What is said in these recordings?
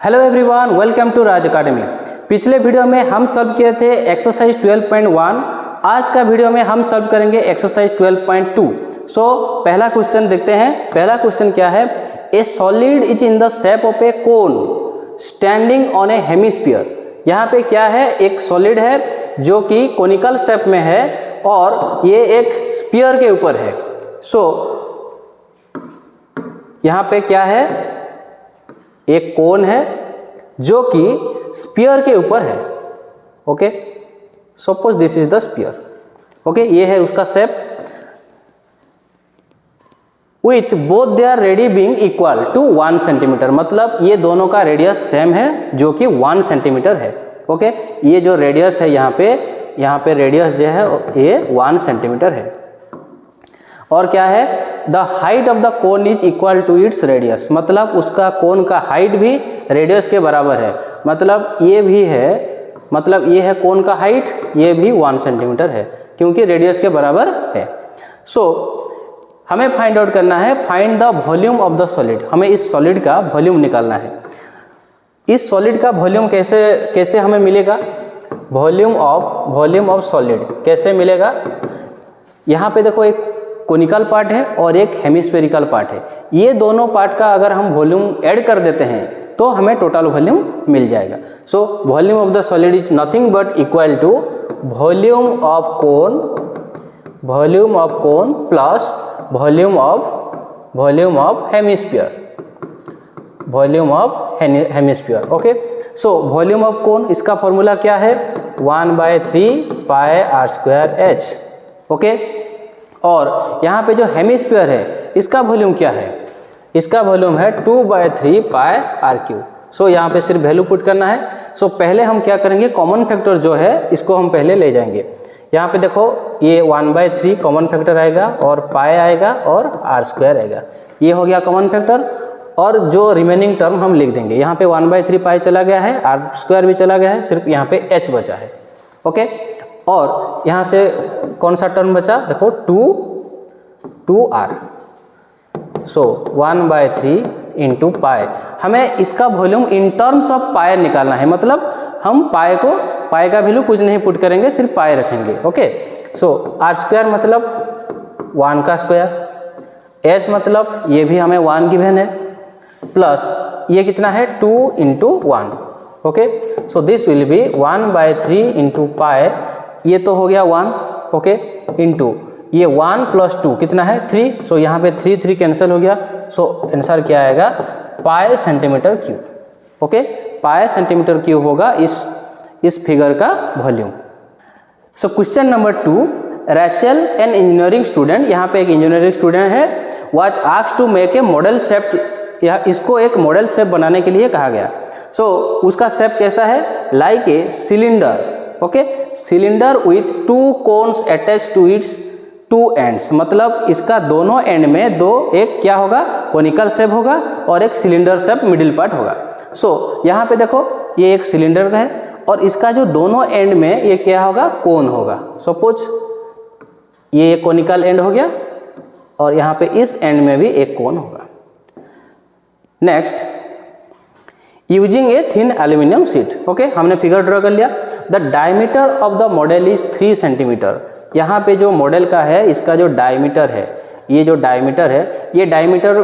Hello everyone, welcome to Raj academy. पिछले video में हम सॉल्व किए थे एक्सरसाइज 12.1। आज का वीडियो में हम सॉल्व करेंगे एक्सरसाइज 12.2। सो पहला क्वेश्चन देखते हैं। पहला क्वेश्चन क्या है? ए solid is in the shape of A cone standing on A hemisphere. यहाँ पे क्या है? एक सॉलिड है जो कि कोनिकल शेप में है और ये एक स्फीयर के ऊपर है। सो यहाँ पे क्या है? एक कोन है जो कि स्फीयर के ऊपर है। Okay, suppose this is the sphere. Okay, ये है उसका shape with both their radii being equal to 1 centimetre. मतलब ये दोनों का रेडियस सेम है जो कि 1 सेंटीमीटर है। ओके, ये जो रेडियस है यहाँ पे रेडियस जो है ये 1 सेंटीमीटर है। और क्या है? The height of the cone is equal to its radius. मतलब उसका कोन का हाइट भी रेडियस के बराबर है। मतलब ये भी है, मतलब ये है कोन का हाइट, ये भी 1 सेंटीमीटर है क्योंकि रेडियस के बराबर है। सो हमें फाइंड आउट करना है, find the volume of the solid. हमें इस सॉलिड का वॉल्यूम निकालना है। इस सॉलिड का वॉल्यूम कैसे हमें मिलेगा? वॉल्यूम ऑफ सॉलिड कैसे मिलेगा? यहाँ पे देखो, एक कोनिकल पार्ट है और एक हेमिस्फेरिकल पार्ट है। ये दोनों पार्ट का अगर हम वॉल्यूम ऐड कर देते हैं तो हमें टोटल वॉल्यूम मिल जाएगा। So volume of the solid is nothing but equal to volume of cone plus volume of hemisphere. Okay, so volume of cone, इसका फॉर्मूला क्या है? 1/3 पाई r²h। ओके, और यहाँ पे जो हेमिस्फीयर है इसका वॉल्यूम क्या है? इसका वॉल्यूम है 2/3 पाई r³। सो यहाँ पे सिर्फ वैल्यू पुट करना है। सो पहले हम क्या करेंगे? कॉमन फैक्टर जो है इसको हम पहले ले जाएंगे। यहाँ पे देखो, ये 1/3 कॉमन फैक्टर आएगा और पाई आएगा और r² आएगा। ये हो गया कॉमन फैक्टर। और जो रिमेनिंग टर्म हम लिख देंगे। यहाँ पे 1/3 पाई चला गया है, r² भी चला गया है, सिर्फ यहाँ पे h बचा है। ओके, और यहाँ से कौन सा टर्म बचा? देखो 2r। सो 1/3 इंटू पाई। हमें इसका वॉल्यूम इन टर्म्स ऑफ पाई निकालना है। मतलब हम पाई का वैल्यू कुछ नहीं पुट करेंगे, सिर्फ पाई रखेंगे। ओके, सो r² मतलब 1 का स्क्वायर, h मतलब ये भी हमें 1 गिवन है, प्लस ये कितना है? 2 into 1। Okay, so this will be 1/3 into pi. ये तो हो गया 1। ओके, इंटू ये 1 प्लस 2 कितना है? 3। सो यहाँ पे 3 कैंसिल हो गया। सो आंसर क्या आएगा? Pi centimetre cube. Okay, pi centimetre cube होगा इस फिगर का volume. So question number 2, Rachel an engineering student, यहाँ पे एक इंजीनियरिंग स्टूडेंट है, was asked to make a model shape. या इसको एक मॉडल शेप बनाने के लिए कहा गया। सो उसका शेप कैसा है? Like a cylinder. Okay, cylinder with 2 cones attach to its 2 ends. मतलब इसका दोनों एंड में एक क्या होगा? कोनिकल शेप होगा और एक सिलेंडर शेप मिडिल पार्ट होगा। सो यहाँ पे देखो, ये एक सिलेंडर है और इसका जो दोनों एंड में ये क्या होगा? कोन होगा। सपोज ये एक कोनिकल एंड हो गया और यहाँ पे इस एंड में भी एक कोन होगा। Next, using a thin aluminium sheet. Okay, हमने फिगर ड्रॉ कर लिया। The diameter of the model is 3 centimetre. यहाँ पे जो मॉडल का है इसका जो डायमीटर है, ये जो डायमीटर है, ये डायमीटर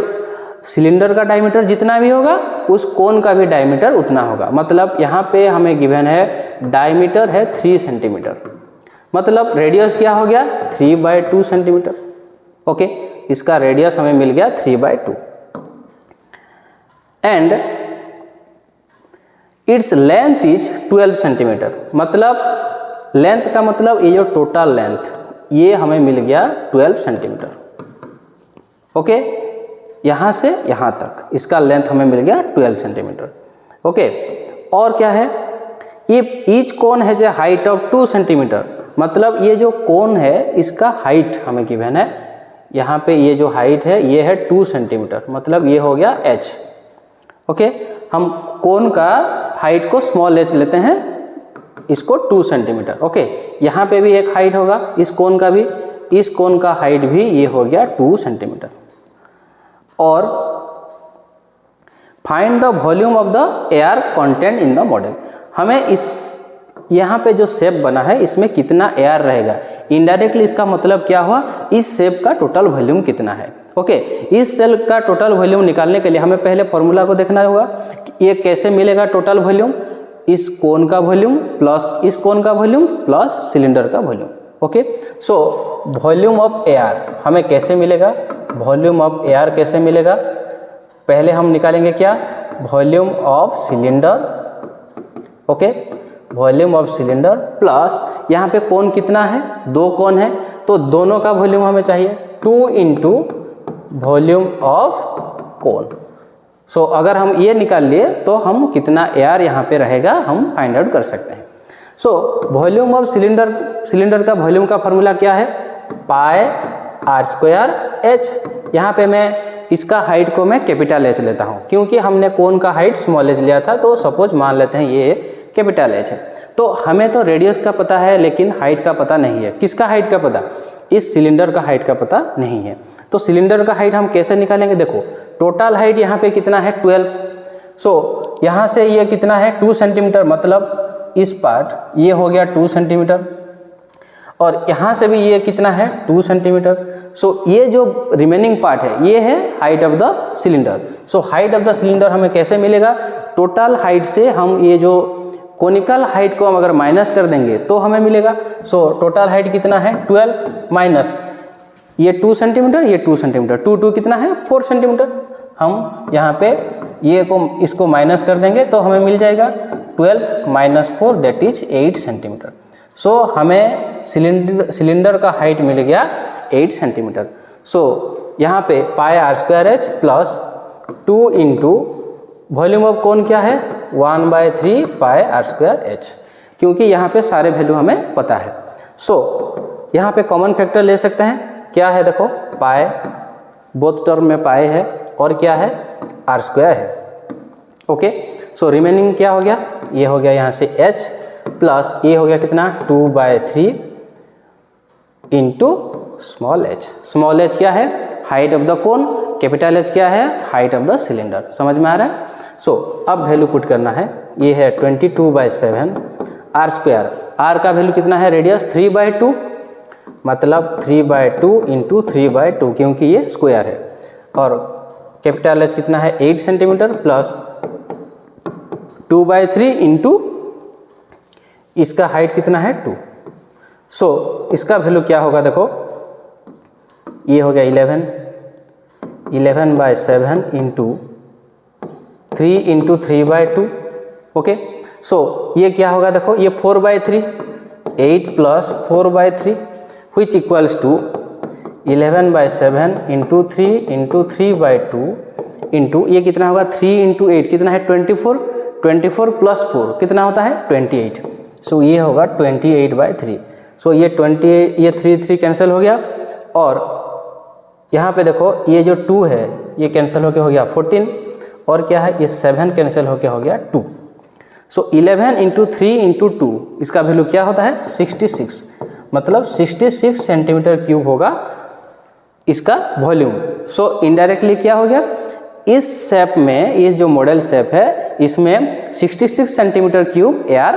सिलेंडर का डायमीटर जितना भी होगा उस कोन का भी डायमीटर उतना होगा। मतलब यहाँ पे हमें गिवन है डायमीटर है 3 सेंटीमीटर। मतलब रेडियस क्या हो गया? 3/2 सेंटीमीटर। ओके, इसका रेडियस हमें मिल गया 3/2 and its length is 12 centimetre. मतलब लेंथ का मतलब ये जो टोटल लेंथ ये हमें मिल गया 12 सेंटीमीटर। ओके, यहाँ से यहाँ तक इसका लेंथ हमें मिल गया 12 सेंटीमीटर। ओके, और क्या है? If each cone has a height of 2 centimetre. मतलब ये जो कोन है इसका हाइट हमें गिवन है। यहाँ पे ये जो हाइट है ये है 2 सेंटीमीटर। मतलब ये हो गया h। ओके, हम कोन का हाइट को स्मॉल h लेते हैं, इसको 2 सेंटीमीटर। ओके, यहाँ पे भी एक हाइट होगा इस कोन का भी, इस कोन का हाइट भी ये हो गया 2 सेंटीमीटर। और find the volume of the air content in the model. हमें इस यहाँ पे जो शेप बना है इसमें कितना एयर रहेगा, इनडायरेक्टली इसका मतलब क्या हुआ, इस शेप का टोटल वॉल्यूम कितना है। ओके, इस सेल का टोटल वॉल्यूम निकालने के लिए हमें पहले फॉर्मूला को देखना होगा कि ये कैसे मिलेगा टोटल वॉल्यूम, इस कोन का वॉल्यूम प्लस इस कोन का वॉल्यूम प्लस सिलेंडर का volume. Okay, so volume of air हमें कैसे मिलेगा, वॉल्यूम ऑफ एयर कैसे मिलेगा, पहले हम निकालेंगे क्या, volume of cylinder. Okay, volume of cylinder plus यहाँ पे कोन कितना है, 2 कोन है तो दोनों का वॉल्यूम हमें चाहिए 2 इंटू वॉल्यूम ऑफ कोन। सो अगर हम ये निकाल लिए तो हम कितना एयर यहाँ पे रहेगा हम फाइंड आउट कर सकते हैं। सो वॉल्यूम ऑफ सिलेंडर का वॉल्यूम का फॉर्मूला क्या है, पाई आर स्क्वायर एच। यहाँ पे मैं इसका हाइट को मैं कैपिटल एच लेता हूँ क्योंकि हमने कोन का हाइट स्मॉल एच लिया था, तो सपोज मान लेते हैं ये कैपिटल एच है। तो हमें तो रेडियस का पता है लेकिन हाइट का पता नहीं है। किसका हाइट का पता, इस सिलेंडर का हाइट का पता नहीं है। तो सिलेंडर का हाइट हम कैसे निकालेंगे, देखो टोटल हाइट यहाँ पे कितना है 12। सो यहाँ से ये कितना है 2 सेंटीमीटर, मतलब इस पार्ट ये हो गया 2 सेंटीमीटर और यहाँ से भी ये कितना है 2 सेंटीमीटर। सो ये जो रिमेनिंग पार्ट है ये है height of the cylinder. So height of the cylinder हमें कैसे मिलेगा, टोटल हाइट से हम ये जो कोनिकल हाइट को हम अगर माइनस कर देंगे तो हमें मिलेगा। सो टोटल हाइट कितना है 12 माइनस ये 2 सेंटीमीटर, ये 2 सेंटीमीटर, 2 कितना है 4 सेंटीमीटर। हम यहाँ पे ये को इसको माइनस कर देंगे तो हमें मिल जाएगा 12 माइनस 4 दैट इज 8 सेंटीमीटर। सो हमें सिलेंडर का हाइट मिल गया 8 सेंटीमीटर। सो यहाँ पे pi R square H plus 2 into volume of cone क्या है 1/3 पाई आर स्क्वायर एच, क्योंकि यहाँ पे सारे वैल्यू हमें पता है। सो यहाँ पे कॉमन फैक्टर ले सकते हैं, क्या है देखो पाई, बोथ टर्म में पाई है और क्या है आर स्क्वायर है। ओके, सो रिमेनिंग क्या हो गया, ये हो गया यहाँ से h प्लस ये हो गया कितना 2/3 into small h। Small h क्या है height of the cone, capital H क्या है हाइट ऑफ द सिलेंडर। समझ में आ रहा है। सो अब वैल्यू पुट करना है, ये है 22/7 आर स्क्वायर, आर का वैल्यू कितना है रेडियस 3/2, मतलब 3/2 इंटू 3/2 क्योंकि ये स्क्वायर है, और कैपिटल H कितना है 8 सेंटीमीटर प्लस 2/3 इंटू इसका हाइट कितना है 2। सो इसका वैल्यू क्या होगा देखो, ये हो गया 11/7 इंटू 3 इंटू 3/2। ओके, सो ये क्या होगा देखो, ये 4/3, 8 plus 4/3 which equals to 11/7 into 3 into 3/2 into ये कितना होगा 3 इंटू 8 कितना है 24, 24 प्लस 4 कितना होता है 28। सो ये होगा 28/3। सो ये 28, ये 3 कैंसिल हो गया और यहाँ पे देखो ये जो 2 है ये कैंसिल होके हो गया 14 और क्या है ये 7 कैंसिल होके हो गया 2। सो 11 इंटू 3 इंटू 2 इसका वैल्यू क्या होता है 66, मतलब 66 सेंटीमीटर क्यूब होगा इसका वॉल्यूम। सो इनडायरेक्टली क्या हो गया, इस शेप में, इस जो मॉडल शेप है इसमें 66 सेंटीमीटर क्यूब एयर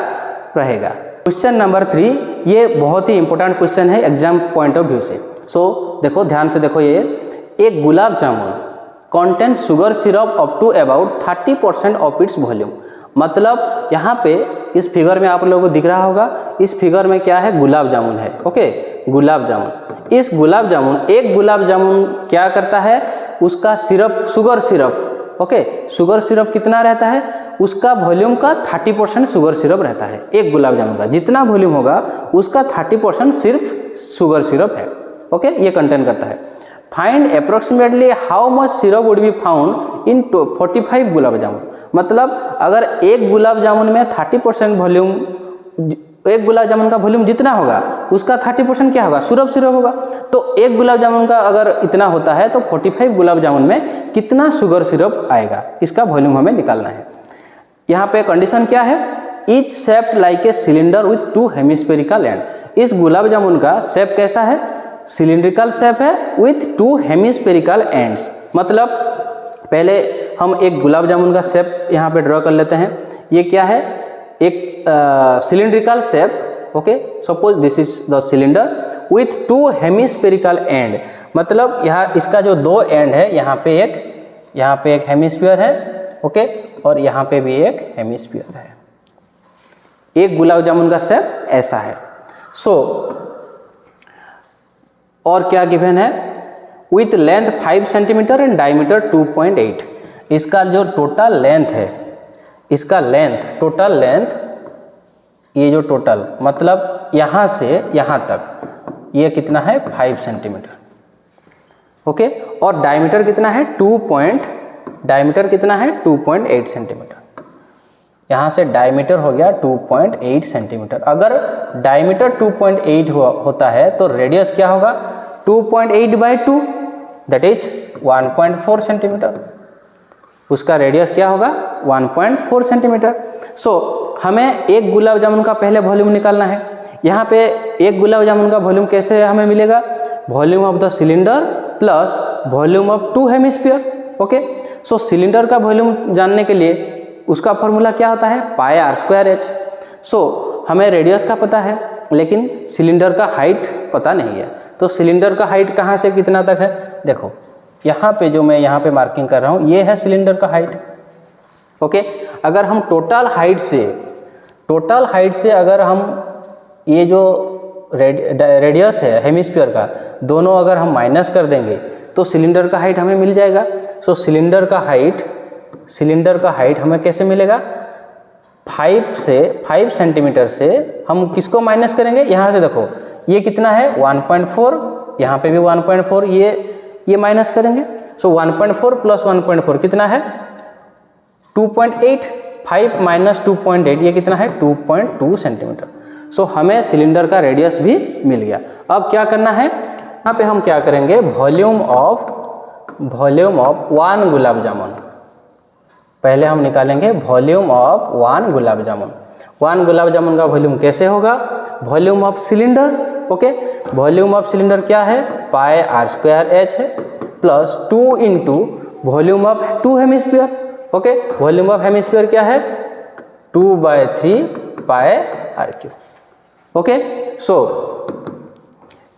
रहेगा। क्वेश्चन नंबर 3, ये बहुत ही इंपॉर्टेंट क्वेश्चन है एग्जाम पॉइंट ऑफ व्यू से। सो देखो ध्यान से देखो, ये एक gulab jamun contain sugar syrup up to about 30% of its volume. मतलब यहाँ पे इस फिगर में आप लोगों को दिख रहा होगा, इस फिगर में क्या है गुलाब जामुन है। ओके, गुलाब जामुन, इस गुलाब जामुन, एक गुलाब जामुन क्या करता है उसका syrup, sugar syrup, okay, sugar syrup कितना रहता है उसका वॉल्यूम का 30% शुगर सिरप रहता है। एक गुलाब जामुन का जितना वॉल्यूम होगा उसका 30% सिर्फ शुगर सिरप है। ओके, ये कंटेन करता है। Find approximately how much syrup would be found in 45 gulab जामुन। मतलब अगर एक गुलाब जामुन में 30% वॉल्यूम, एक गुलाब जामुन का वॉल्यूम जितना होगा उसका 30% क्या होगा सिरप होगा। तो एक गुलाब जामुन का अगर इतना होता है तो 45 गुलाब जामुन में कितना शुगर सिरप आएगा, इसका वॉल्यूम हमें निकालना है। यहाँ पे कंडीशन क्या है, each shaped like a cylinder with 2 hemispherical and. इस गुलाब जामुन का शेप कैसा है, सिलिंड्रिकल शेप है विथ 2 हेमिस्फेरिकल एंड्स। मतलब पहले हम एक गुलाब जामुन का शेप यहाँ पे ड्रॉ कर लेते हैं। ये क्या है, एक cylindrical shape. Okay, suppose this is the cylinder with 2 hemispherical and, मतलब यहाँ इसका जो 2 एंड है, यहाँ पे एक हेमिस्फीयर है। ओके, और यहाँ पे भी एक हेमिस्फीयर है। एक गुलाब जामुन का शेप ऐसा है। सो और क्या गिवन है, with length 5 centimetre and diameter 2.8। इसका जो टोटल लेंथ है, इसका लेंथ, टोटल लेंथ, ये जो टोटल मतलब यहाँ से यहाँ तक ये कितना है 5 सेंटीमीटर। ओके, और डायमीटर कितना है 2.8 सेंटीमीटर। यहाँ से डायमीटर हो गया 2.8 सेंटीमीटर। अगर डायमीटर 2.8 होता है तो रेडियस क्या होगा 2.8/2, दैट इज 1.4 सेंटीमीटर। उसका रेडियस क्या होगा 1.4 सेंटीमीटर। सो हमें एक गुलाब जामुन का पहले वॉल्यूम निकालना है। यहाँ पे एक गुलाब जामुन का वॉल्यूम कैसे हमें मिलेगा, volume of the cylinder plus volume of 2 hemisphere. Okay, so cylinder का वॉल्यूम जानने के लिए उसका फॉर्मूला क्या होता है πr²h। सो हमें रेडियस का पता है लेकिन सिलेंडर का हाइट पता नहीं है। तो सिलेंडर का हाइट कहाँ से कितना तक है, देखो यहाँ पे जो मैं यहाँ पे मार्किंग कर रहा हूँ ये है सिलेंडर का हाइट। ओके, अगर हम टोटल हाइट से अगर हम ये जो रेडियस है हेमिस्फीयर का, दोनों अगर हम माइनस कर देंगे तो सिलेंडर का हाइट हमें मिल जाएगा। सो सिलेंडर का हाइट हमें कैसे मिलेगा, 5 सेंटीमीटर से हम किसको माइनस करेंगे, यहाँ से देखो ये कितना है 1.4, यहाँ पे भी 1.4, ये माइनस करेंगे। सो 1.4 प्लस 1.4 कितना है 2.8, 5 माइनस 2.8 ये कितना है 2.2 सेंटीमीटर। सो हमें सिलेंडर का रेडियस भी मिल गया। अब क्या करना है, यहाँ पे हम क्या करेंगे, वॉल्यूम ऑफ 1 गुलाब जामुन पहले हम निकालेंगे। वॉल्यूम ऑफ 1 गुलाब जामुन, 1 गुलाब जामुन का वॉल्यूम कैसे होगा, volume of cylinder. Okay, volume of cylinder क्या है πr²h है plus 2 into volume of 2 hemisphere. Okay, volume of hemisphere क्या है 2/3 πr³। ओके, सो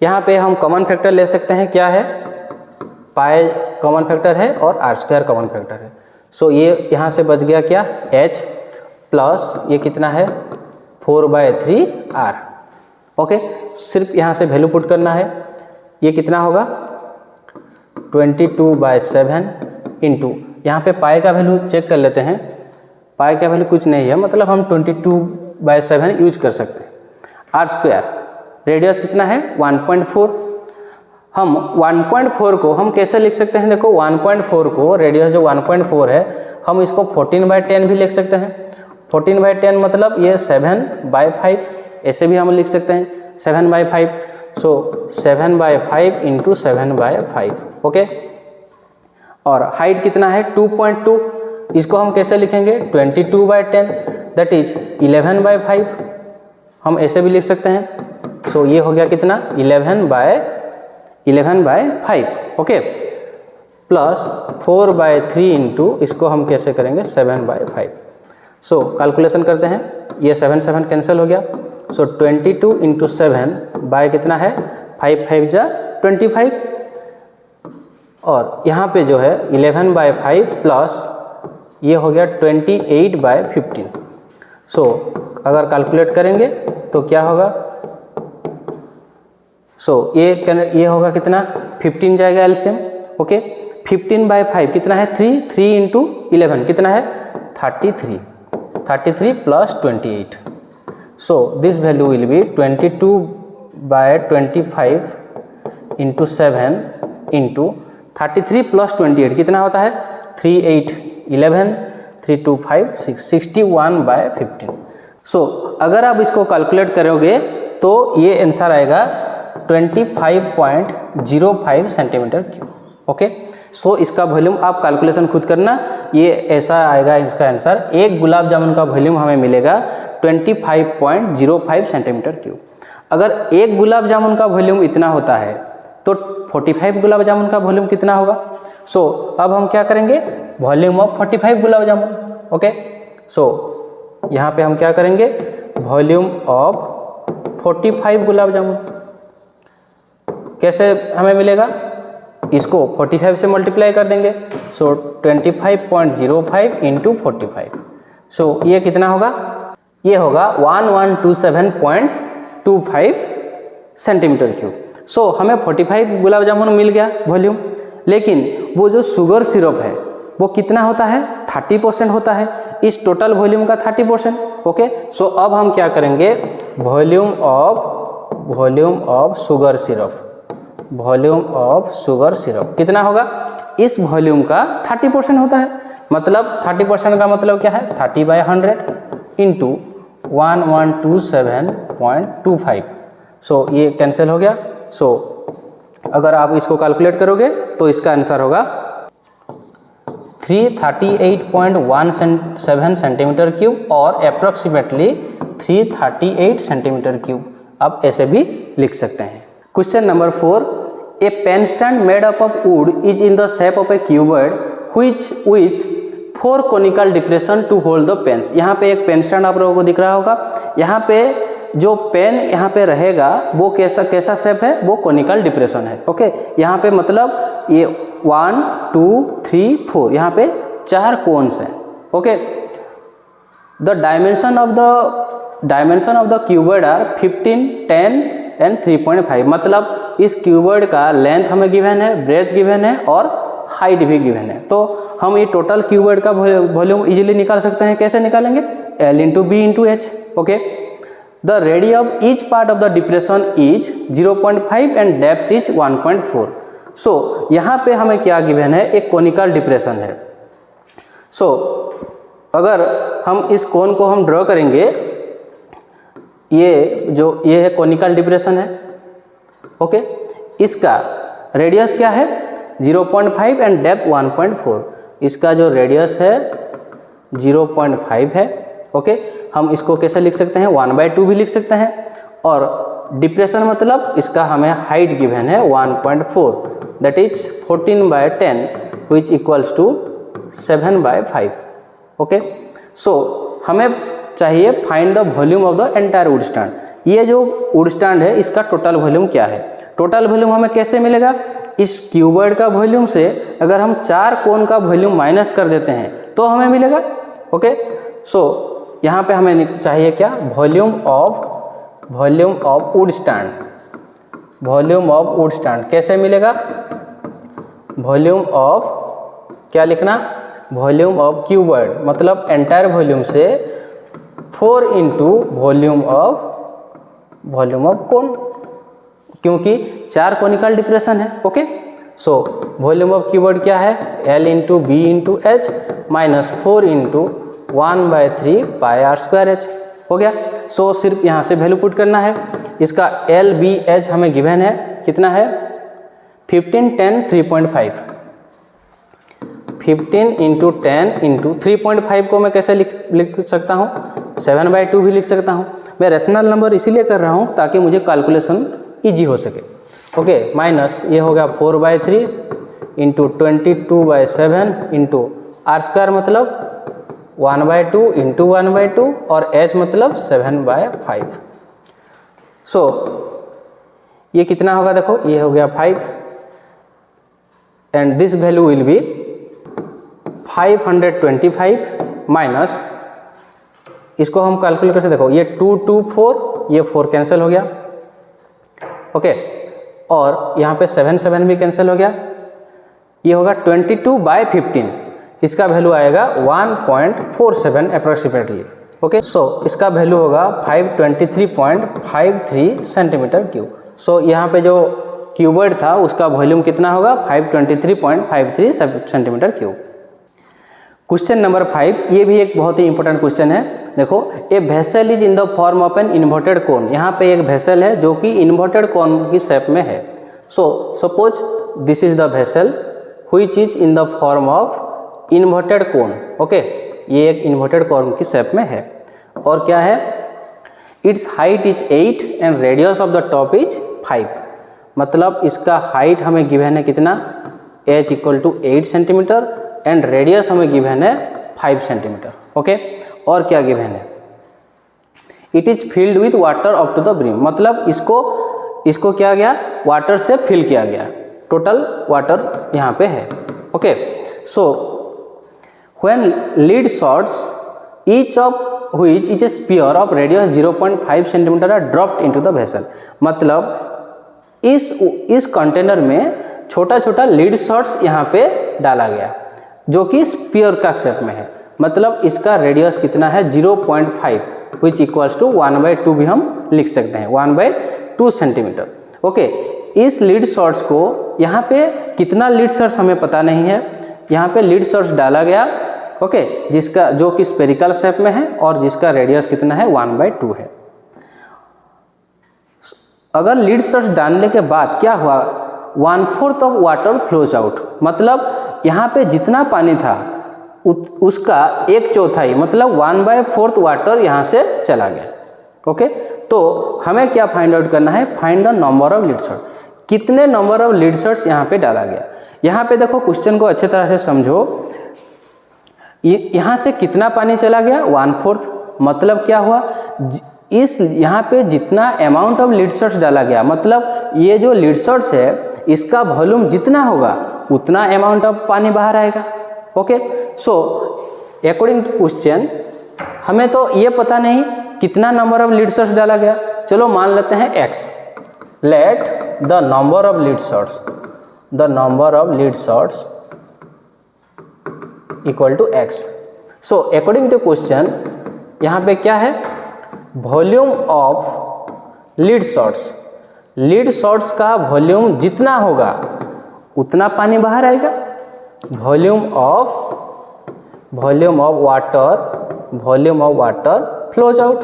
यहाँ पे हम कॉमन फैक्टर ले सकते हैं, क्या है पाई कॉमन फैक्टर है और r² कॉमन फैक्टर है। सो ये यहाँ से बच गया क्या h प्लस ये कितना है 4/3r। ओके, सिर्फ यहाँ से वैल्यू पुट करना है, ये कितना होगा 22/7 इंटू, यहाँ पे पाई का वैल्यू चेक कर लेते हैं। पाई का वैल्यू कुछ नहीं है, मतलब हम 22/7 यूज कर सकते हैं। r², रेडियस कितना है 1.4। हम 1.4 को हम कैसे लिख सकते हैं, देखो 1.4 को, रेडियस जो 1.4 है, हम इसको 14/10 भी लिख सकते हैं। 14/10 मतलब ये 7/5, ऐसे भी हम लिख सकते हैं 7/5। सो 7/5 इंटू 7/5। ओके, और हाइट कितना है 2.2, इसको हम कैसे लिखेंगे 22/10 दैट इज 11/5, हम ऐसे भी लिख सकते हैं। सो ये हो गया कितना 11/5। ओके, प्लस 4/3 इंटू इसको हम कैसे करेंगे 7/5। सो कैलकुलेशन करते हैं, ये 7 कैंसिल हो गया। सो 22 इंटू 7 बाय कितना है 5 जा 25, और यहाँ पे जो है 11/5 प्लस ये हो गया 28/15। सो अगर कैलकुलेट करेंगे तो क्या होगा, सो ये होगा कितना 15 जाएगा एलसीएम। ओके, 15/5 कितना है 3 इंटू 11 कितना है 33 plus 28। So this value will B 22/25 into 7 into 33 plus 28 कितना होता है 3 8 11 3 2 5 6 61/15। सो अगर आप इसको कैलकुलेट करोगे तो ये आंसर आएगा 25.05 सेंटीमीटर क्यूब। ओके, सो इसका वॉल्यूम आप कैलकुलेशन खुद करना, ये ऐसा आएगा इसका आंसर। एक गुलाब जामुन का वॉल्यूम हमें मिलेगा 25.05 सेंटीमीटर क्यूब। अगर एक गुलाब जामुन का वॉल्यूम इतना होता है तो 45 गुलाब जामुन का वॉल्यूम कितना होगा। सो अब हम क्या करेंगे volume of 45 gulab jamun. Okay, so यहाँ पे हम क्या करेंगे, वॉल्यूम ऑफ 45 गुलाब जामुन। कैसे हमें मिलेगा, इसको 45 से मल्टीप्लाई कर देंगे, सो 25.05 इंटू 45। सो ये कितना होगा, ये होगा 1127.25 सेंटीमीटर क्यूब। सो हमें 45 गुलाब जामुन मिल गया वॉल्यूम, लेकिन वो जो शुगर सिरप है वो कितना होता है, 30% होता है इस टोटल वॉल्यूम का 30%। ओके, सो अब हम क्या करेंगे, volume of sugar syrup, volume of sugar syrup कितना होगा, इस वॉल्यूम का 30% होता है, मतलब 30% का मतलब क्या है, 30/100 इंटू 1127.25। सो ये कैंसिल हो गया। सो अगर आप इसको कैलकुलेट करोगे तो इसका आंसर होगा 338.17 सेंटीमीटर क्यूब और अप्रॉक्सीमेटली 338 सेंटीमीटर क्यूब। आप ऐसे भी लिख सकते हैं। Question number 4, a pen stand made up of wood is in the shape of a cuboid which with 4 conical depression to hold the pens. यहाँ पे एक पेन स्टैंड आप लोगों को दिख रहा होगा, यहाँ पे जो पेन यहाँ पे रहेगा वो कैसा शेप है, वो कोनिकल डिप्रेशन है। ओके, यहाँ पे मतलब ये 1 2 3 4 यहाँ पे 4 कोन्स हैं। Okay, the dimension of the cuboid are 15, 10 and 3.5। मतलब इस क्यूबॉइड का लेंथ हमें गिवन है, ब्रेथ गिवन है और हाइट भी गिवन है। तो हम ये टोटल क्यूबॉइड का वॉल्यूम इजीली निकाल सकते हैं। कैसे निकालेंगे, L into B into H. Okay, the radius of each part of the depression is 0.5 and depth is 1.4। So यहाँ पे हमें क्या गिवन है, एक कोनिकल डिप्रेशन है। सो अगर हम इस कोन को हम ड्रॉ करेंगे, ये है कोनिकल डिप्रेशन है। ओके, इसका रेडियस क्या है 0.5 एंड डेप्थ 1.4। इसका जो रेडियस है 0.5 है। ओके, हम इसको कैसे लिख सकते हैं, 1/2 भी लिख सकते हैं। और डिप्रेशन मतलब इसका हमें हाइट गिवन है 1.4, that is 14/10 which equals to 7/5। Okay, so हमें चाहिए find the volume of the entire wood stand. ये जो वुड स्टैंड है इसका टोटल वॉल्यूम क्या है। टोटल वॉल्यूम हमें कैसे मिलेगा, इस क्यूबॉइड का वॉल्यूम से अगर हम 4 कोन का वॉल्यूम माइनस कर देते हैं तो हमें मिलेगा। ओके, सो यहाँ पे हमें चाहिए क्या, volume of wood stand. Volume of wood stand कैसे मिलेगा, वॉल्यूम ऑफ क्या लिखना, वॉल्यूम ऑफ क्यूबॉइड मतलब एंटायर वॉल्यूम से 4 इंटू वॉल्यूम ऑफ कोन, क्योंकि 4 कोनिकल डिप्रेशन है। Okay, so volume of cuboid क्या है, L into B into H minus 4 into 1/3 pi R square H हो गया। सो सिर्फ यहाँ से वैल्यू पुट करना है। इसका L B H हमें गिवन है, कितना है 15 10 3.5। 15 इंटू 10 इंटू 3.5 को मैं कैसे लिख सकता हूँ, 7/2 भी लिख सकता हूँ। मैं रेशनल नंबर इसीलिए कर रहा हूँ ताकि मुझे कैलकुलेशन ईजी हो सके। ओके, माइनस ये हो गया 4/3 इंटू 22/7 इंटू आर स्क्वायर मतलब 1/2 इंटू 1/2 और h मतलब 7/5। सो ये कितना होगा, देखो ये हो गया 5 and this value will B 525 minus, इसको हम कैलकुलेट करके देखो, ये 2 2 4, ये 4 कैंसिल हो गया। ओके, और यहाँ पे 7 7 भी कैंसिल हो गया। ये होगा 22/15, इसका वैल्यू आएगा 1.47 अप्रॉक्सीमेटली। ओके, सो इसका वैल्यू होगा 523.53 सेंटीमीटर क्यूब। सो यहाँ पे जो क्यूबॉइड था उसका वॉल्यूम कितना होगा, 523.53 सेंटीमीटर क्यूब। क्वेश्चन नंबर 5, ये भी एक बहुत ही इंपॉर्टेंट क्वेश्चन है। देखो, a vessel is in the form of an inverted कोन। यहाँ पे एक वेसल है जो कि इन्वर्टेड कोन की शेप में है। So suppose this is the vessel which is in the form of inverted cone. Okay, ये एक इन्वर्टेड कोन की शेप में है। और क्या है, its height is 8 and radius of the top is 5। मतलब इसका हाइट हमें गिवन है कितना, h equal to 8 centimetre and radius हमें गिवन है 5 सेंटीमीटर। ओके, और क्या गिवन है, it is filled with water up to the brim, मतलब इसको क्या गया, वाटर से फिल किया गया, टोटल वाटर यहाँ पे है। Okay, so when lead shots each of which is a sphere of radius 0.5 centimetre are dropped into the vessel, मतलब इस कंटेनर में छोटा छोटा लीड शॉट्स यहाँ पे डाला गया जो कि स्पीयर का शेप में है, मतलब इसका रेडियस कितना है 0.5 विच इक्वल्स टू 1/2 भी हम लिख सकते हैं, 1/2 सेंटीमीटर। ओके, इस लीड शॉट्स को यहाँ पे कितना लीड शॉट्स हमें पता नहीं है, यहाँ पे लीड शॉट्स डाला गया। ओके, जिसका जो कि स्पेरिकल शेप में है और जिसका रेडियस कितना है 1/2 है। अगर लीड शॉट्स डालने के बाद क्या हुआ, 1/4 ऑफ वाटर फ्लोज आउट, मतलब यहाँ पे जितना पानी था उसका 1/4 मतलब 1/4 वाटर यहाँ से चला गया। ओके, तो हमें क्या फाइंड आउट करना है, find the number of lead shot, कितने नंबर ऑफ लीड शॉट्स यहाँ पे डाला गया। यहाँ पे देखो क्वेश्चन को अच्छे तरह से समझो, यहाँ से कितना पानी चला गया 1/4, मतलब क्या हुआ, इस यहाँ पे जितना अमाउंट ऑफ लीड शॉट्स डाला गया, मतलब ये जो लीड शॉट्स है इसका वॉल्यूम जितना होगा उतना अमाउंट ऑफ पानी बाहर आएगा। Okay, so according to question हमें तो ये पता नहीं कितना नंबर ऑफ लीड शॉट्स डाला गया, चलो मान लेते हैं x, let the number of lead shots equal to x। So according to question यहाँ पे क्या है, वॉल्यूम ऑफ लीड शॉट्स का वॉल्यूम जितना होगा उतना पानी बाहर आएगा, volume of water flows out.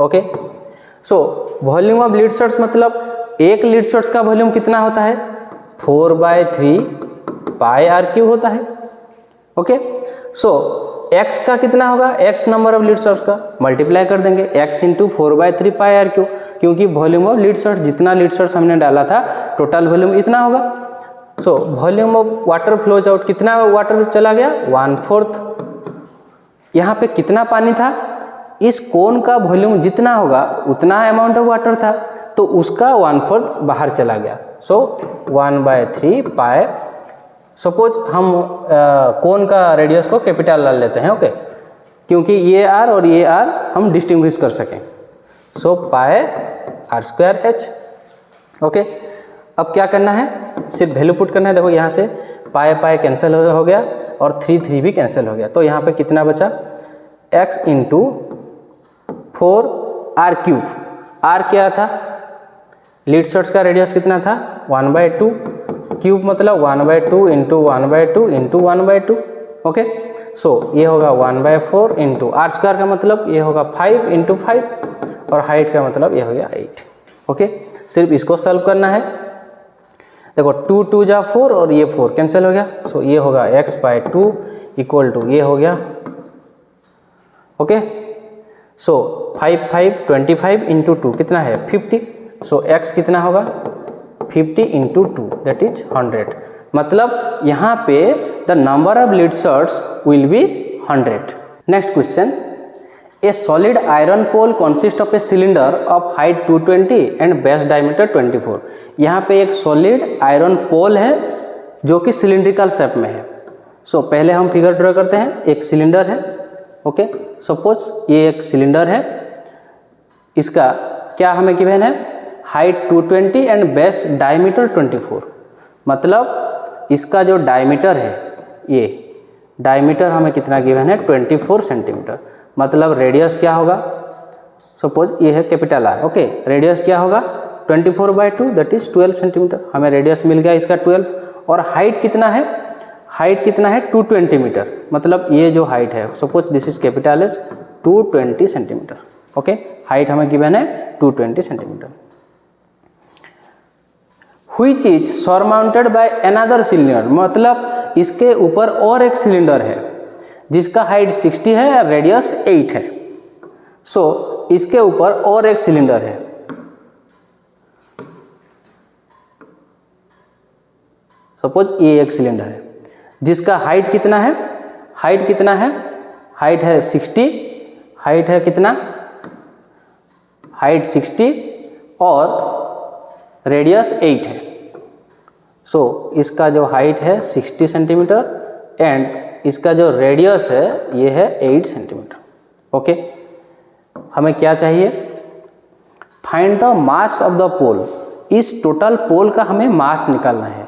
Okay, so volume of lead shots मतलब एक लीड शॉट्स का वॉल्यूम कितना होता है 4/3 पाई r³ होता है। ओके, सो x का कितना होगा, x number of lead shots का मल्टीप्लाई कर देंगे x इंटू 4/3 पाई r³, क्योंकि वॉल्यूम ऑफ लीड शॉट्स जितना लीड शॉट्स हमने डाला था टोटल वॉल्यूम इतना होगा। सो volume of water flows out, कितना वाटर चला गया 1/4, यहाँ पे कितना पानी था, इस कोन का वॉल्यूम जितना होगा उतना अमाउंट ऑफ वाटर था, तो उसका 1/4 बाहर चला गया। सो 1/3 पाई, सपोज हम कोन का रेडियस को कैपिटल ला लेते हैं। ओके, क्योंकि ये r और ये r हम डिस्टिंग्विश कर सकें। सो पाई r²h। ओके, अब क्या करना है, सिर्फ वैल्यू पुट करना है। देखो यहाँ से पाई कैंसिल हो गया और 3 भी कैंसिल हो गया, तो यहाँ पे कितना बचा x इंटू 4r³। r क्या था, लीड शॉट्स का रेडियस कितना था 1/2, क्यूब मतलब 1/2 इंटू 1/2 इंटू 1/2। ओके, सो ये होगा 1/4 इंटू r² का मतलब ये होगा 5 इंटू 5 और हाइट का मतलब ये हो गया 8। ओके, सिर्फ इसको सॉल्व करना है। देखो 2 2 जा 4 और ये 4 कैंसिल हो गया, सो ये होगा x/2 इक्वल टू ये हो गया। ओके, सो 5 5 25 इंटू 2 कितना है 50, सो x कितना होगा 50 इंटू 2 दैट इज 100, मतलब यहाँ पे the number of lead shots will be 100। Next question, a solid iron pole consist of a cylinder of height 220 and base diameter 24। यहाँ पे एक सॉलिड आयरन पोल है जो कि सिलिंड्रिकल शेप में है। सो पहले हम फिगर ड्रॉ करते हैं, एक सिलेंडर है। ओके, सपोज ये एक सिलेंडर है, इसका क्या हमें गिवन है हाइट 220 एंड बेस डायमीटर 24, मतलब इसका जो डायमीटर है, ये डायमीटर हमें कितना गिवन है 24 सेंटीमीटर, मतलब रेडियस क्या होगा, सपोज ये है कैपिटल R। ओके, रेडियस क्या होगा 24/2 दैट इज 12 सेंटीमीटर, हमें रेडियस मिल गया इसका 12। और हाइट कितना है, 220 मीटर, मतलब ये जो हाइट है suppose this is capital S 220 centimetre. Okay, height हमें गिवन है 220 centimetre. Which is surmounted by another cylinder, मतलब इसके ऊपर और एक सिलेंडर है जिसका हाइट 60 है और रेडियस 8 है। सो इसके ऊपर और एक सिलेंडर है, सपोज ये एक सिलेंडर है जिसका हाइट कितना है, हाइट कितना है, हाइट है 60, हाइट है कितना, हाइट 60 और रेडियस 8 है। सो इसका जो हाइट है 60 सेंटीमीटर एंड इसका जो रेडियस है ये है 8 सेंटीमीटर। ओके, हमें क्या चाहिए, find the mass of the pole. इस टोटल पोल का हमें मास निकालना है।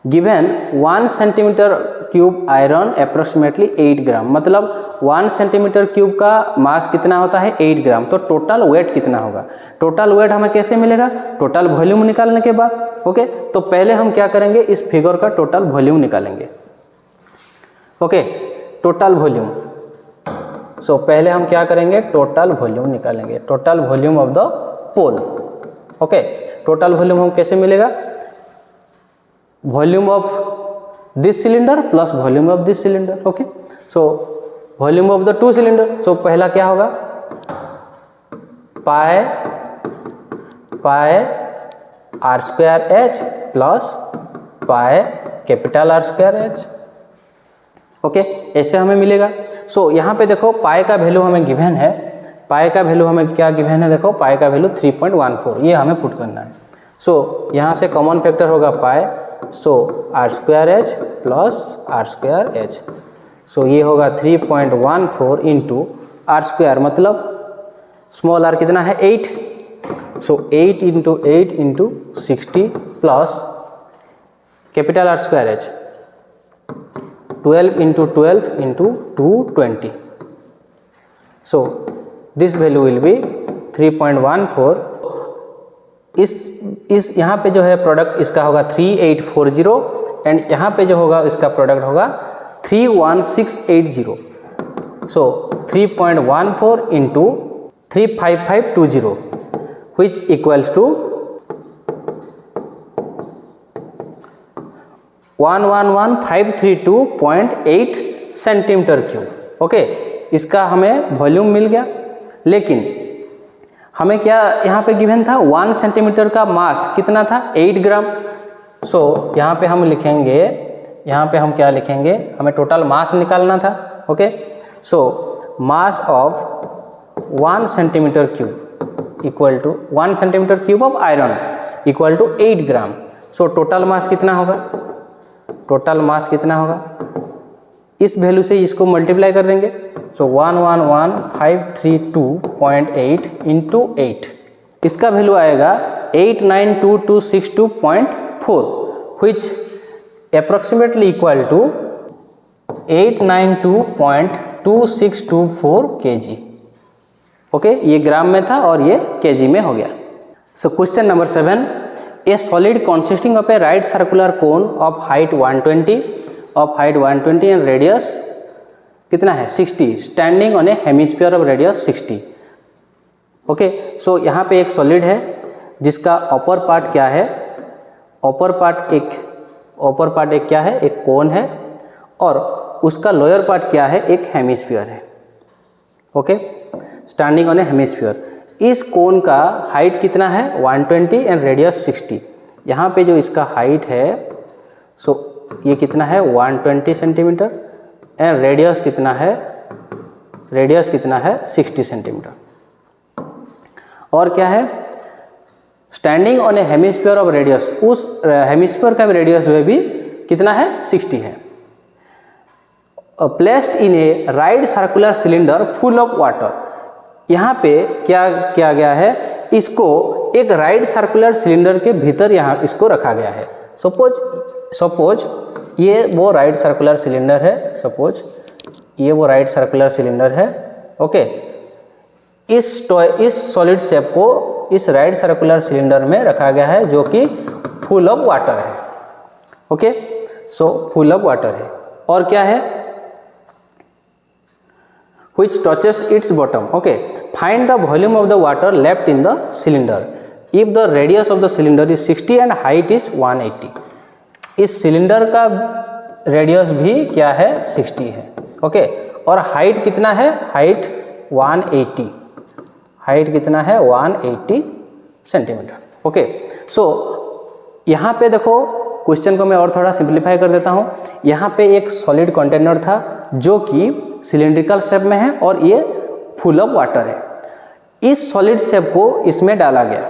Given 1 centimetre cube iron approximately 8 gram, मतलब 1 सेंटीमीटर क्यूब का मास कितना होता है 8 ग्राम। तो टोटल वेट कितना होगा, टोटल वेट हमें कैसे मिलेगा, टोटल वॉल्यूम निकालने के बाद। ओके, तो पहले हम क्या करेंगे, इस फिगर का टोटल वॉल्यूम निकालेंगे। Okay, total volume. सो पहले हम क्या करेंगे, टोटल वॉल्यूम निकालेंगे, total volume of the pole. Okay, total volume हम कैसे मिलेगा, volume of this cylinder plus volume of this cylinder. Okay, so volume of the 2 cylinder. So पहला क्या होगा, pi R square H plus pi capital R square H. Okay, ऐसे हमें मिलेगा। सो यहाँ पे देखो पाई का वैल्यू हमें गिवन है, पाई का वैल्यू हमें क्या गिवन है, देखो पाई का वैल्यू 3.14, ये हमें पुट करना है। सो यहाँ से कॉमन फैक्टर होगा pi, so R square H plus R square H. So ये होगा 3.14 इंटू आर स्क्वायर, मतलब स्मॉल आर कितना है 8, so 8 into 8 into 60 plus capital R square H 12 into 12 into 220। So this value will be 3.14। इस यहाँ पे जो है प्रोडक्ट इसका होगा 3840 एंड यहाँ पे जो होगा इसका प्रोडक्ट होगा 31680। सो 3.14 into 35520 which equals to 111532.8 centimetre cube. Okay, इसका हमें वॉल्यूम मिल गया, लेकिन हमें क्या यहाँ पे गिवन था, 1 सेंटीमीटर का मास कितना था 8 ग्राम। सो यहाँ पे हम लिखेंगे, यहाँ पे हम क्या लिखेंगे, हमें टोटल मास निकालना था। Okay, so mass of 1 centimetre cube equal to 1 centimetre cube of iron equal to 8 gram. So total mass कितना होगा, टोटल मास कितना होगा, इस वैल्यू से इसको मल्टीप्लाई कर देंगे। सो 111532.8 इंटू 8, इसका वैल्यू आएगा 892262.4 which approximately equal to 892.2624 kg। Okay, ये ग्राम में था और ये केजी में हो गया। सो question number 7, A solid consisting of a right circular cone of height 120 and radius कितना है 60 standing on a hemisphere of radius 60। Okay, so यहाँ पे एक सॉलिड है जिसका अपर पार्ट क्या है, अपर पार्ट एक क्या है, एक कोन है और उसका लोअर पार्ट क्या है, एक हेमिस्फीयर है। Okay, standing on A hemisphere. इस कोन का हाइट कितना है 120 एंड रेडियस 60। यहाँ पे जो इसका हाइट है, सो ये कितना है 120 सेंटीमीटर एंड रेडियस कितना है 60 सेंटीमीटर। और क्या है, standing on A hemisphere of radius, उस हेमिस्फीयर का रेडियस में भी कितना है 60 है। Placed in A right circular cylinder full of water. यहाँ पे क्या किया गया है, इसको एक राइट सर्कुलर सिलेंडर के भीतर यहाँ इसको रखा गया है। सपोज ये वो राइट सर्कुलर सिलेंडर है, सपोज ये वो राइट सर्कुलर सिलेंडर है। ओके, इस सॉलिड शेप को इस राइट सर्कुलर सिलेंडर में रखा गया है जो कि फुल ऑफ वाटर है। Okay, so full of water है। और क्या है, which touches its bottom। okay, find the volume of the water left in the cylinder if the radius of the cylinder is 60 and height is 180। इस cylinder का radius भी क्या है 60 है। ओके, और हाइट कितना है, हाइट 180, हाइट कितना है 180 सेंटीमीटर। ओके, सो यहाँ पे देखो क्वेश्चन को मैं और थोड़ा सिंप्लीफाई कर देता हूँ। यहाँ पे एक सॉलिड कंटेनर था जो कि सिलिंड्रिकल शेप में है और ये फुल ऑफ वाटर है। इस सॉलिड शेप को इसमें डाला गया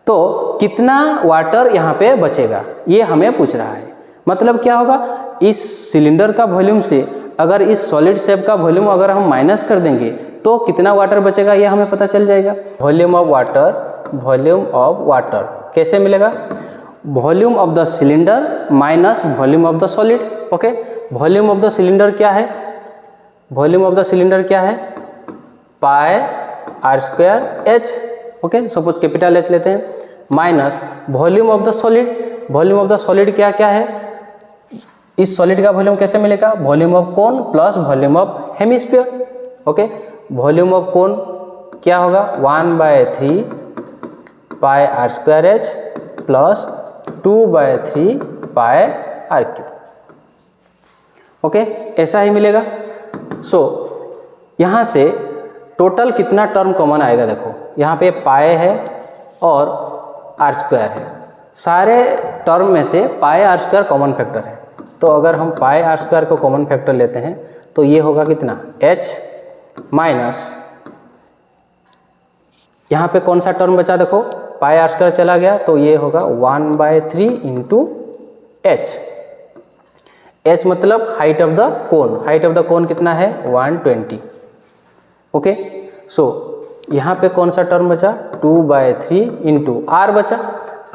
तो कितना वाटर यहाँ पे बचेगा ये हमें पूछ रहा है। मतलब क्या होगा, इस सिलेंडर का वॉल्यूम से अगर इस सॉलिड शेप का वॉल्यूम अगर हम माइनस कर देंगे तो कितना वाटर बचेगा ये हमें पता चल जाएगा। वॉल्यूम ऑफ वाटर कैसे मिलेगा, volume of the cylinder minus volume of the solid. Okay, volume of the cylinder क्या है, वॉल्यूम ऑफ द सिलेंडर क्या है, pi R square H. Okay, suppose capital H लेते हैं, minus volume of the solid. Volume of the solid क्या क्या है, इस सॉलिड का वॉल्यूम कैसे मिलेगा, volume of cone plus volume of hemisphere. Okay, volume of cone क्या होगा, 1/3 pi R square H plus 2/3 pi R cube. Okay, ऐसा ही मिलेगा। सो यहाँ से टोटल कितना टर्म कॉमन आएगा, देखो यहाँ पे पाई है और आर स्क्वायर है, सारे टर्म में से पाई आर स्क्वायर कॉमन फैक्टर है। तो अगर हम पाई आर स्क्वायर को कॉमन फैक्टर लेते हैं तो ये होगा कितना, h माइनस यहाँ पे कौन सा टर्म बचा, देखो पाई आर स्क्वायर चला गया तो ये होगा 1/3 इंटू h। h मतलब height of the cone, height of the कोन कितना है 120। ओके, सो यहाँ पे कौन सा टर्म बचा, 2/3 इंटू आर बचा।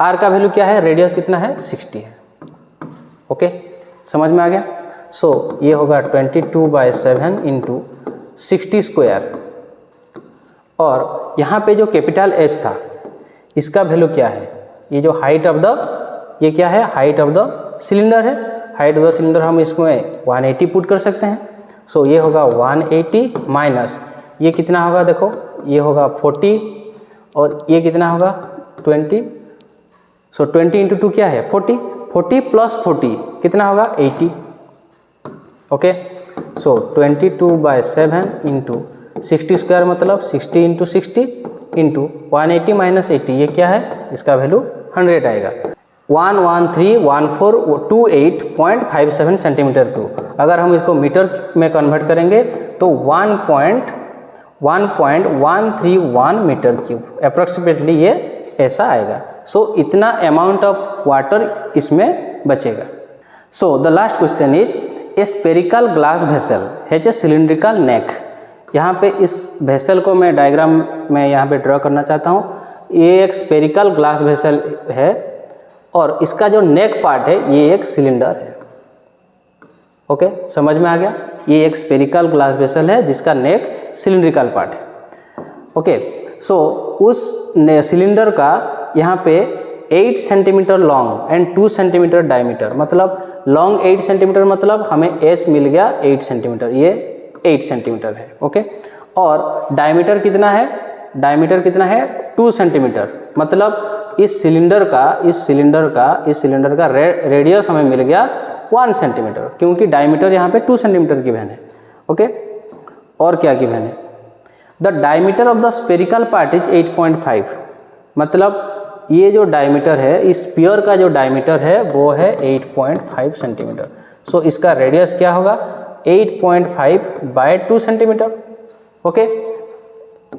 आर का वैल्यू क्या है, रेडियस कितना है 60 है। ओके, समझ में आ गया। सो ये होगा 22/7 इंटू 60 स्क्वायर। और यहाँ पे जो कैपिटल एच था इसका वैल्यू क्या है, ये जो हाइट ऑफ द, ये क्या है, हाइट ऑफ द सिलेंडर है। हाइट ऑफ द सिलेंडर हम इसमें 180 पुट कर सकते हैं। सो ये होगा 180 माइनस ये कितना होगा, देखो ये होगा 40 और ये कितना होगा 20। सो 20 इंटू 2 क्या है 40, 40 प्लस 40 कितना होगा 80। ओके, सो 22/7 इंटू 60 स्क्वायर मतलब 60 इंटू 60 इंटू 180 माइनस 80, ये क्या है, इसका वैल्यू 100 आएगा। 1131428.57 सेंटीमीटर क्यूब। अगर हम इसको मीटर में कन्वर्ट करेंगे तो 1.1331 मीटर क्यूब अप्रॉक्सीमेटली ये ऐसा आएगा। सो इतना अमाउंट ऑफ वाटर इसमें बचेगा। So the last question is, a spherical glass vessel has a cylindrical neck. यहाँ पे इस वेसल को मैं डायग्राम में यहाँ पे ड्रॉ करना चाहता हूँ। ये एक स्पेरिकल ग्लास वेसल है और इसका जो नेक पार्ट है ये एक सिलेंडर है। ओके, समझ में आ गया। ये एक स्पेरिकल ग्लास वेसल है जिसका नेक सिलिंड्रिकल पार्ट है। ओके, सो उस सिलेंडर का यहाँ पे 8 centimetre long and 2 centimetre diameter, मतलब लॉन्ग 8 सेंटीमीटर मतलब हमें एच मिल गया 8 सेंटीमीटर, ये 8 सेंटीमीटर है। ओके, और डायमीटर कितना है, डायमीटर कितना है 2 सेंटीमीटर, मतलब इस सिलेंडर का रेडियस हमें मिल गया 1 सेंटीमीटर, क्योंकि डायमीटर यहाँ पे 2 सेंटीमीटर गिवन है। ओके, और क्या गिवन है, the diameter of the spherical part is 8.5, मतलब ये जो डायमीटर है, इस स्फीयर का जो डायमीटर है वो है 8.5 सेंटीमीटर। सो इसका रेडियस क्या होगा 8.5/2 centimetre. Okay,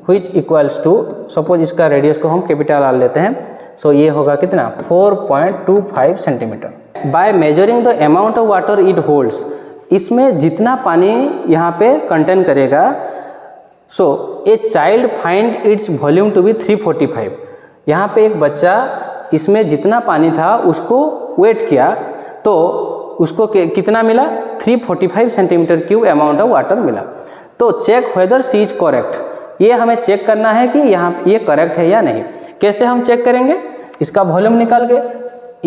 which equals to, suppose इसका रेडियस को हम कैपिटल आर लेते हैं, सो ये होगा कितना 4.25 centimetre. By measuring the amount of water it holds, इसमें जितना पानी यहाँ पे कंटेन करेगा, so a child find its volume to be 345। यहाँ पे एक बच्चा इसमें जितना पानी था उसको वेट किया तो उसको कितना मिला 345 centimetre cube amount of water मिला। तो check whether C is correct, ये हमें चेक करना है कि यहाँ ये करेक्ट है या नहीं। कैसे हम चेक करेंगे, इसका वॉल्यूम निकाल के,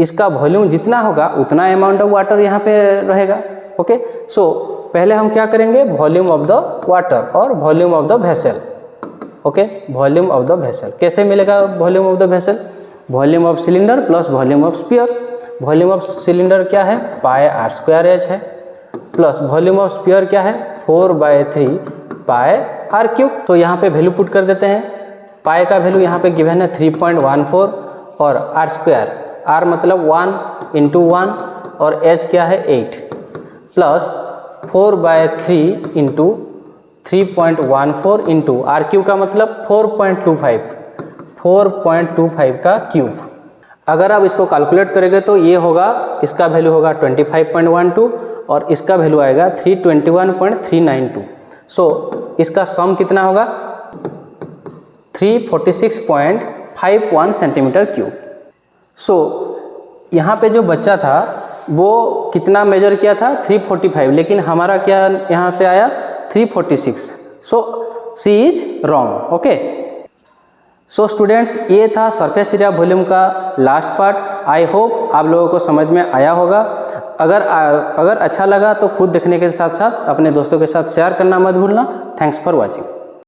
इसका वॉल्यूम जितना होगा उतना अमाउंट ऑफ वाटर यहाँ पे रहेगा। ओके, सो पहले हम क्या करेंगे, वॉल्यूम ऑफ द वाटर और volume of the vessel. Okay, volume of the vessel कैसे मिलेगा, volume of the vessel, volume of cylinder plus volume of sphere. Volume of cylinder क्या है पाई आर स्क्वायर एच है, plus volume of sphere क्या है 4/3 पाई are cube. तो यहाँ पे वैल्यू पुट कर देते हैं, पाई का वैल्यू यहाँ पे गिवन है 3.14 और आर स्क्वायर, आर मतलब 1 × 1 और एच क्या है 8। Plus 4/3 into 3.14 into R cube का मतलब 4.25 का क्यूब। अगर आप इसको कैलकुलेट करेंगे तो ये होगा, इसका वैल्यू होगा 25.12 और इसका वैल्यू आएगा 321.392। सो इसका सम कितना होगा 346.51 सेंटीमीटर क्यूब। सो यहाँ पे जो बच्चा था वो कितना मेजर किया था 345, लेकिन हमारा क्या यहाँ से आया 346। So C is wrong. Okay, so students ये था सरफेस एरिया वॉल्यूम का लास्ट पार्ट। आई होप आप लोगों को समझ में आया होगा। अगर अच्छा लगा तो खुद देखने के साथ साथ अपने दोस्तों के साथ शेयर करना मत भूलना। Thanks for watching.